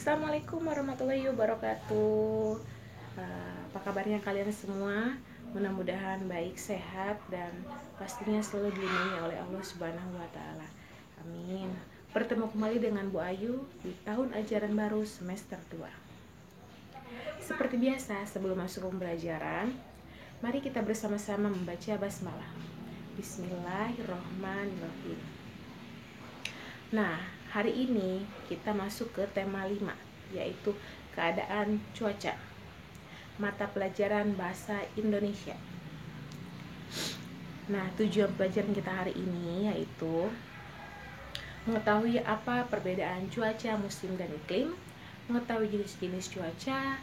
Assalamualaikum warahmatullahi wabarakatuh. Apa kabarnya kalian semua? Mudah-mudahan baik, sehat, dan pastinya selalu dilindungi oleh Allah Subhanahu wa Ta'ala. Amin. Bertemu kembali dengan Bu Ayu di tahun ajaran baru semester 2. Seperti biasa, sebelum masuk pembelajaran, mari kita bersama-sama membaca basmalah. Bismillahirrahmanirrahim. Nah, hari ini kita masuk ke tema 5, yaitu keadaan cuaca. Mata pelajaran bahasa Indonesia. Nah, tujuan pelajaran kita hari ini yaitu mengetahui apa perbedaan cuaca musim dan iklim, mengetahui jenis-jenis cuaca,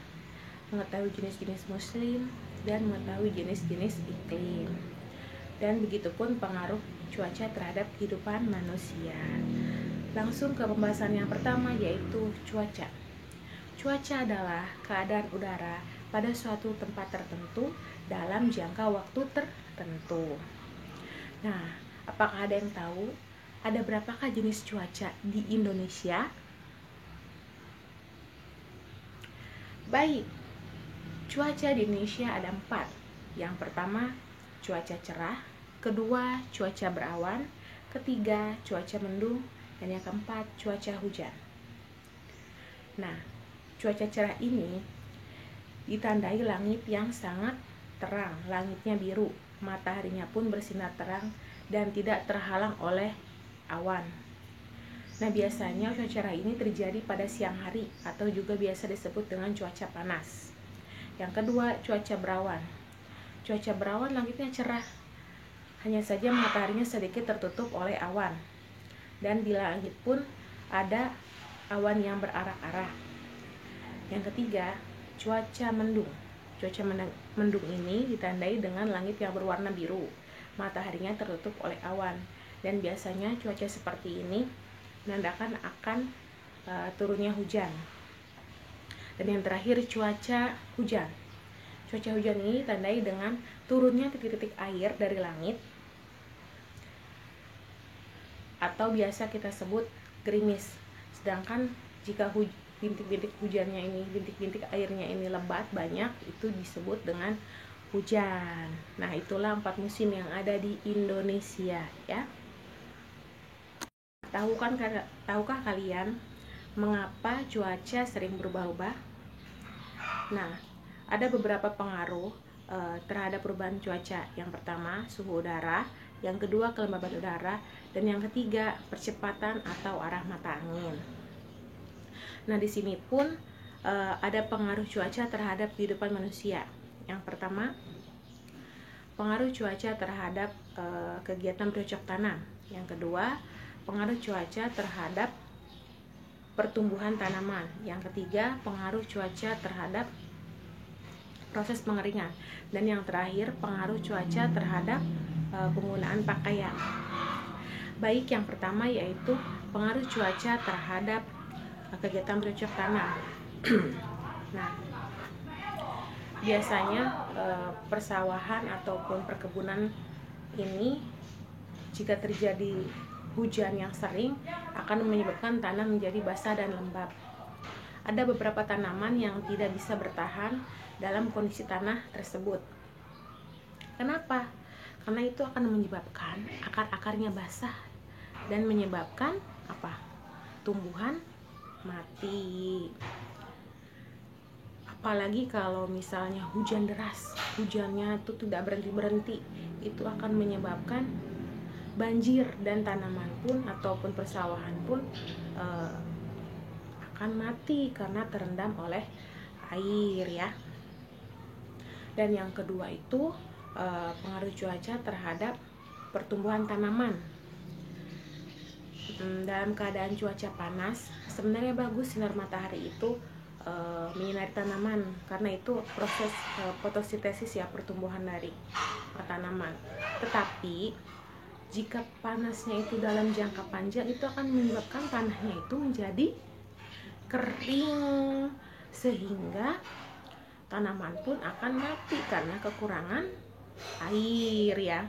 mengetahui jenis-jenis musim, dan mengetahui jenis-jenis iklim. Dan begitupun pengaruh cuaca terhadap kehidupan manusia. Langsung ke pembahasan yang pertama, yaitu cuaca. Cuaca adalah keadaan udara pada suatu tempat tertentu dalam jangka waktu tertentu. Nah, apakah ada yang tahu ada berapakah jenis cuaca di Indonesia? Baik, cuaca di Indonesia ada 4. Yang pertama, cuaca cerah. Kedua, cuaca berawan. Ketiga, cuaca mendung. Dan yang keempat, cuaca hujan. Nah, cuaca cerah ini ditandai langit yang sangat terang, langitnya biru, mataharinya pun bersinar terang dan tidak terhalang oleh awan. Nah, biasanya cuaca cerah ini terjadi pada siang hari atau juga biasa disebut dengan cuaca panas. Yang kedua, cuaca berawan. Cuaca berawan langitnya cerah, hanya saja mataharinya sedikit tertutup oleh awan. Dan di langit pun ada awan yang berarak-arak. Yang ketiga, cuaca mendung. Cuaca mendung ini ditandai dengan langit yang berwarna biru, mataharinya tertutup oleh awan. Dan biasanya cuaca seperti ini menandakan akan turunnya hujan. Dan yang terakhir, cuaca hujan. Cuaca hujan ini ditandai dengan turunnya titik-titik air dari langit, atau biasa kita sebut gerimis. Sedangkan jika bintik-bintik hujannya ini, bintik-bintik airnya ini lebat banyak, itu disebut dengan hujan. Nah, itulah 4 musim yang ada di Indonesia, ya. Tahukah kalian mengapa cuaca sering berubah-ubah? Nah, ada beberapa pengaruh terhadap perubahan cuaca. Yang pertama, suhu udara. Yang kedua, kelembaban udara. Dan yang ketiga, percepatan atau arah mata angin. Nah, di sini pun ada pengaruh cuaca terhadap kehidupan manusia. Yang pertama, pengaruh cuaca terhadap kegiatan bercocok tanam. Yang kedua, pengaruh cuaca terhadap pertumbuhan tanaman. Yang ketiga, pengaruh cuaca terhadap proses pengeringan. Dan yang terakhir, pengaruh cuaca terhadap penggunaan pakaian. Baik, yang pertama yaitu pengaruh cuaca terhadap kegiatan bercocok tanam. Nah, biasanya persawahan ataupun perkebunan ini jika terjadi hujan yang sering akan menyebabkan tanah menjadi basah dan lembab. Ada beberapa tanaman yang tidak bisa bertahan dalam kondisi tanah tersebut. Kenapa? Karena itu akan menyebabkan akar-akarnya basah dan menyebabkan apa? Tumbuhan mati. Apalagi kalau misalnya hujan deras, hujannya itu tidak berhenti-berhenti, itu akan menyebabkan banjir dan tanaman pun ataupun persawahan pun akan mati karena terendam oleh air, ya. Dan yang kedua itu pengaruh cuaca terhadap pertumbuhan tanaman. Dalam keadaan cuaca panas, sebenarnya bagus sinar matahari itu menyinari tanaman, karena itu proses fotosintesis, ya, pertumbuhan dari tanaman. Tetapi jika panasnya itu dalam jangka panjang, itu akan menyebabkan tanahnya itu menjadi kering, sehingga tanaman pun akan mati karena kekurangan air, ya.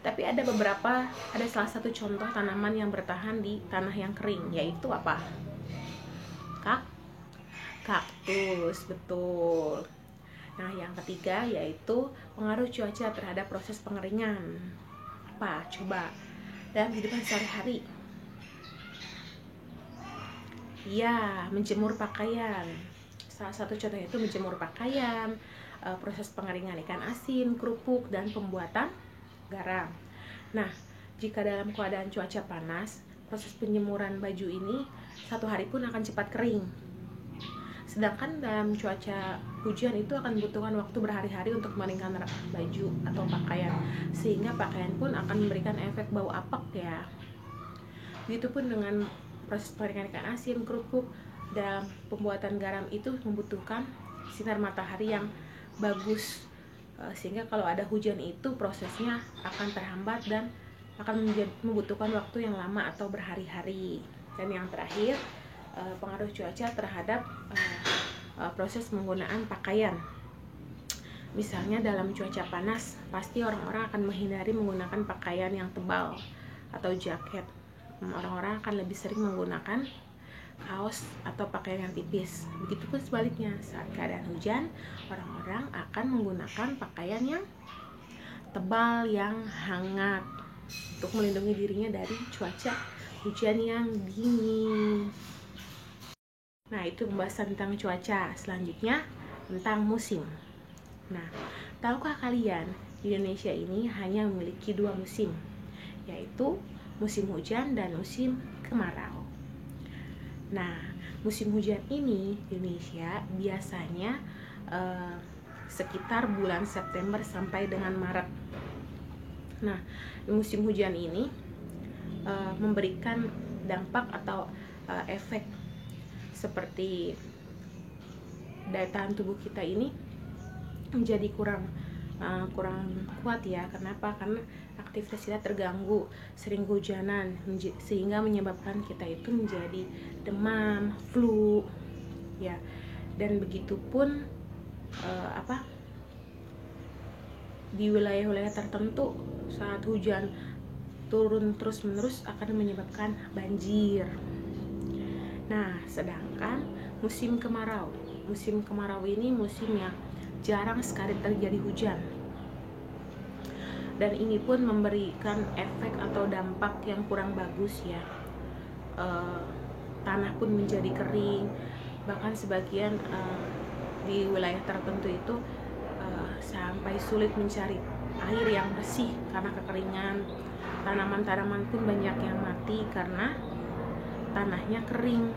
Tapi ada salah satu contoh tanaman yang bertahan di tanah yang kering, yaitu apa? kaktus, betul. Nah, yang ketiga yaitu pengaruh cuaca terhadap proses pengeringan. Apa? Coba. Dalam kehidupan sehari-hari. Ya, menjemur pakaian. Salah satu contohnya itu menjemur pakaian, proses pengeringan ikan asin, kerupuk, dan pembuatan garam. Nah, jika dalam keadaan cuaca panas, proses penjemuran baju ini 1 hari pun akan cepat kering. Sedangkan dalam cuaca hujan itu akan membutuhkan waktu berhari-hari untuk mengeringkan baju atau pakaian, sehingga pakaian pun akan memberikan efek bau apek ya. Begitupun dengan proses pengeringan ikan asin, kerupuk, dan pembuatan garam itu membutuhkan sinar matahari yang bagus, sehingga kalau ada hujan itu prosesnya akan terhambat dan akan membutuhkan waktu yang lama atau berhari-hari. Dan yang terakhir, pengaruh cuaca terhadap proses penggunaan pakaian. Misalnya dalam cuaca panas, pasti orang-orang akan menghindari menggunakan pakaian yang tebal atau jaket. Orang-orang akan lebih sering menggunakan kaos atau pakaian yang tipis. Begitupun sebaliknya, saat keadaan hujan, orang-orang akan menggunakan pakaian yang tebal, yang hangat, untuk melindungi dirinya dari cuaca hujan yang dingin. Nah, itu pembahasan tentang cuaca. Selanjutnya tentang musim. Nah, tahukah kalian di Indonesia ini hanya memiliki 2 musim, yaitu musim hujan dan musim kemarau. Nah, musim hujan ini di Indonesia biasanya sekitar bulan September sampai dengan Maret. Nah, musim hujan ini memberikan dampak atau efek seperti daya tahan tubuh kita ini menjadi kurang kuat ya. Kenapa? Karena aktivitas kita terganggu, sering hujanan, sehingga menyebabkan kita itu menjadi demam, flu ya. Dan begitupun di wilayah-wilayah tertentu saat hujan turun terus-menerus akan menyebabkan banjir. Nah, sedangkan musim kemarau ini musim yang jarang sekali terjadi hujan, dan ini pun memberikan efek atau dampak yang kurang bagus ya. Tanah pun menjadi kering, bahkan sebagian di wilayah tertentu itu sampai sulit mencari air yang bersih karena kekeringan. Tanaman-tanaman pun banyak yang mati karena tanahnya kering,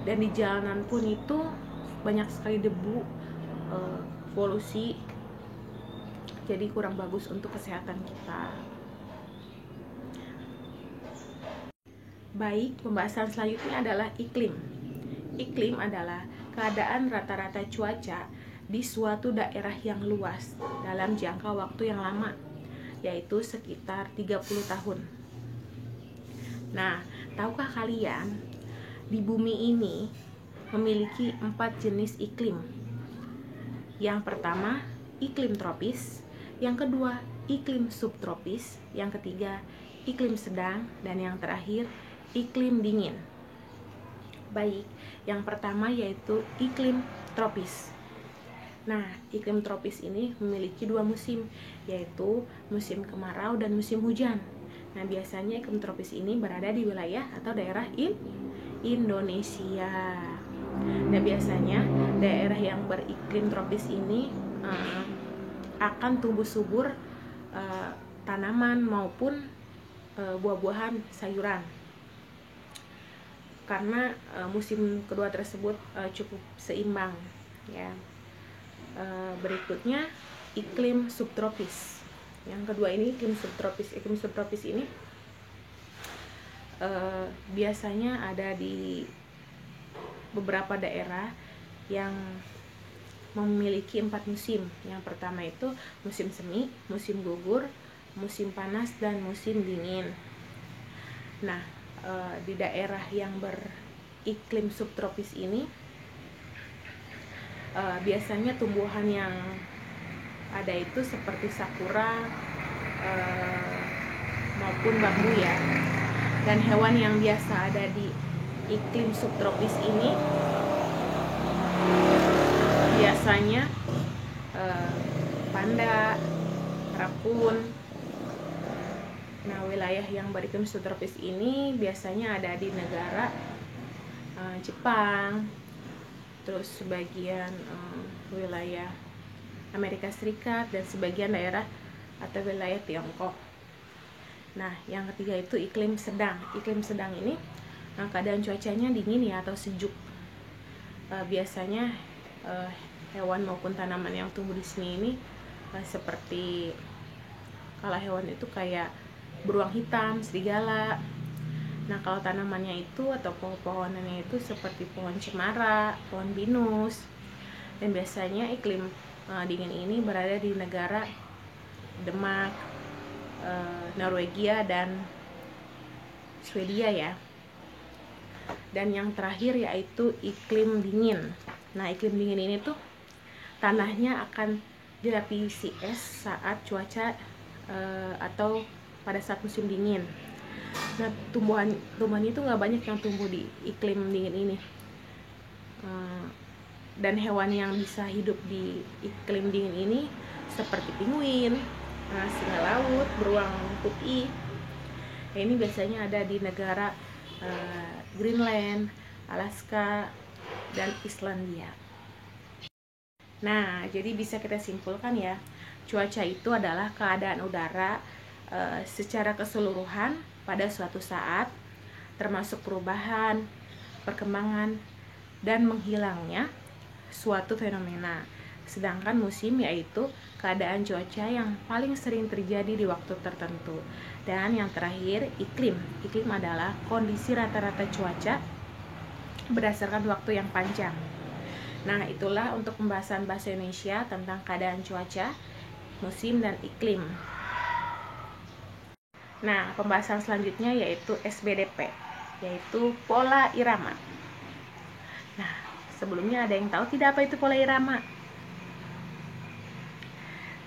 dan di jalanan pun itu banyak sekali debu, polusi, jadi kurang bagus untuk kesehatan kita. Baik, pembahasan selanjutnya adalah iklim. Iklim adalah keadaan rata-rata cuaca di suatu daerah yang luas dalam jangka waktu yang lama, yaitu sekitar 30 tahun. Nah, tahukah kalian di bumi ini memiliki 4 jenis iklim? Yang pertama, iklim tropis. Yang kedua, iklim subtropis. Yang ketiga, iklim sedang. Dan yang terakhir, iklim dingin. Baik, yang pertama yaitu iklim tropis. Nah, iklim tropis ini memiliki 2 musim, yaitu musim kemarau dan musim hujan. Nah, biasanya iklim tropis ini berada di wilayah atau daerah Indonesia. Nah, biasanya daerah yang beriklim tropis ini akan tumbuh subur tanaman maupun buah-buahan, sayuran, karena musim kedua tersebut cukup seimbang ya. Berikutnya iklim subtropis. Yang kedua ini iklim subtropis. Iklim subtropis ini biasanya ada di beberapa daerah yang memiliki 4 musim. Yang pertama itu musim semi, musim gugur, musim panas, dan musim dingin. Nah, di daerah yang beriklim subtropis ini biasanya tumbuhan yang ada itu seperti sakura maupun bambu ya. Dan hewan yang biasa ada di iklim subtropis ini biasanya panda, rakun. Nah, wilayah yang beriklim subtropis ini biasanya ada di negara Jepang, terus sebagian wilayah Amerika Serikat, dan sebagian daerah atau wilayah Tiongkok. Nah, yang ketiga itu iklim sedang. Iklim sedang ini keadaan cuacanya dingin ya atau sejuk. Biasanya hewan maupun tanaman yang tumbuh di sini ini seperti, kalau hewan itu kayak beruang hitam, serigala. Nah, kalau tanamannya itu atau pohon-pohonannya itu seperti pohon cemara, pohon pinus. Dan biasanya iklim dingin ini berada di negara Denmark, Norwegia, dan Swedia ya. Dan yang terakhir yaitu iklim dingin. Nah, iklim dingin ini tuh tanahnya akan dilapisi es saat cuaca atau pada saat musim dingin. Nah, tumbuhan itu nggak banyak yang tumbuh di iklim dingin ini. Dan hewan yang bisa hidup di iklim dingin ini seperti penguin, singa laut, beruang putih. Nah, ini biasanya ada di negara Greenland, Alaska, dan Islandia. Nah, jadi bisa kita simpulkan ya, cuaca itu adalah keadaan udara secara keseluruhan pada suatu saat, termasuk perubahan, perkembangan, dan menghilangnya suatu fenomena. Sedangkan musim yaitu keadaan cuaca yang paling sering terjadi di waktu tertentu. Dan yang terakhir, iklim. Iklim adalah kondisi rata-rata cuaca berdasarkan waktu yang panjang. Nah, itulah untuk pembahasan bahasa Indonesia tentang keadaan cuaca, musim, dan iklim. Nah, pembahasan selanjutnya yaitu SBDP, yaitu pola irama. Nah, sebelumnya ada yang tahu tidak apa itu pola irama?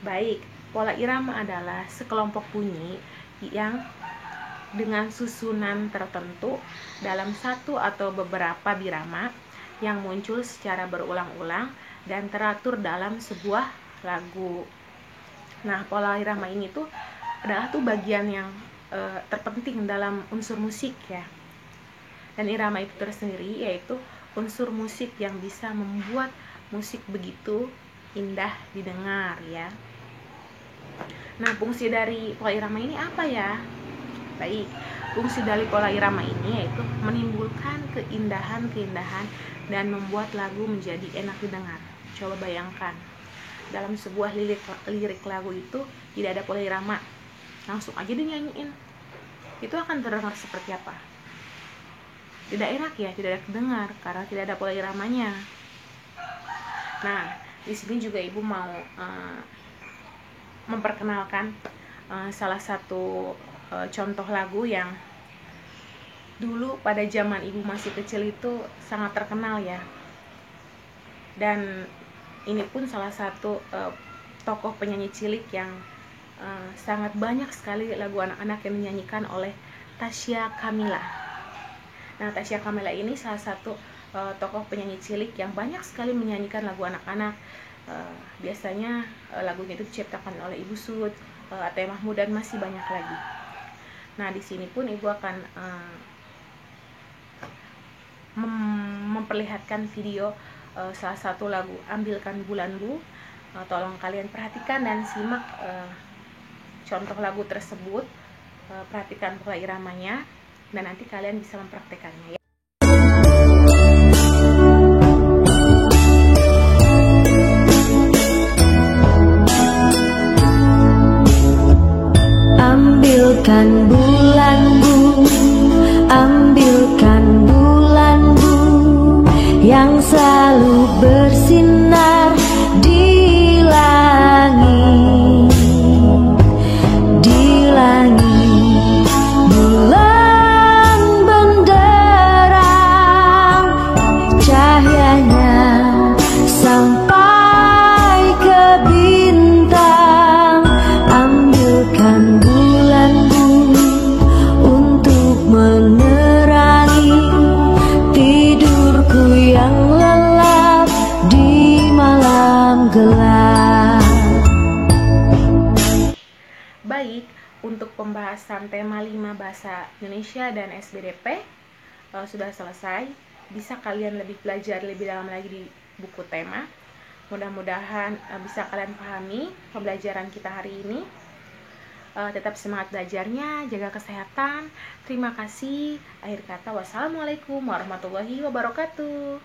Baik, pola irama adalah sekelompok bunyi yang dengan susunan tertentu dalam satu atau beberapa birama yang muncul secara berulang-ulang dan teratur dalam sebuah lagu. Nah, pola irama ini tuh adalah tuh bagian yang terpenting dalam unsur musik ya. Dan irama itu tersendiri yaitu unsur musik yang bisa membuat musik begitu indah didengar ya. Nah, fungsi dari pola irama ini apa ya? Baik, fungsi dari pola irama ini yaitu menimbulkan keindahan-keindahan dan membuat lagu menjadi enak didengar. Coba bayangkan, dalam sebuah lirik lagu itu tidak ada pola irama, langsung aja dinyanyiin, itu akan terdengar seperti apa? Tidak enak ya, tidak terdengar karena tidak ada pola iramanya. Nah, di sini juga ibu mau memperkenalkan salah satu contoh lagu yang dulu pada zaman ibu masih kecil itu sangat terkenal ya. Dan ini pun salah satu tokoh penyanyi cilik yang sangat banyak sekali lagu anak-anak yang dinyanyikan oleh Tasya Kamila. Nah, Tasya Kamila ini salah satu tokoh penyanyi cilik yang banyak sekali menyanyikan lagu anak-anak. Biasanya lagunya itu diciptakan oleh Ibu Sud, Ate Mahmud, dan masih banyak lagi. Nah, di sini pun ibu akan memperlihatkan video salah satu lagu Ambilkan Bulanku. Tolong kalian perhatikan dan simak contoh lagu tersebut, perhatikan pola iramanya, dan nanti kalian bisa mempraktekannya ya. Ambilkan bulanku, ambilkan bulanku yang selalu bersinar di langit, di langit. Bulan benderang, cahyanya sampai ke bintang. Ambilkan bulanku, pembahasan tema 5 bahasa Indonesia dan SBDP sudah selesai. Bisa kalian belajar lebih dalam lagi di buku tema. Mudah-mudahan bisa kalian pahami pembelajaran kita hari ini. Tetap semangat belajarnya, jaga kesehatan. Terima kasih. Akhir kata, wassalamualaikum warahmatullahi wabarakatuh.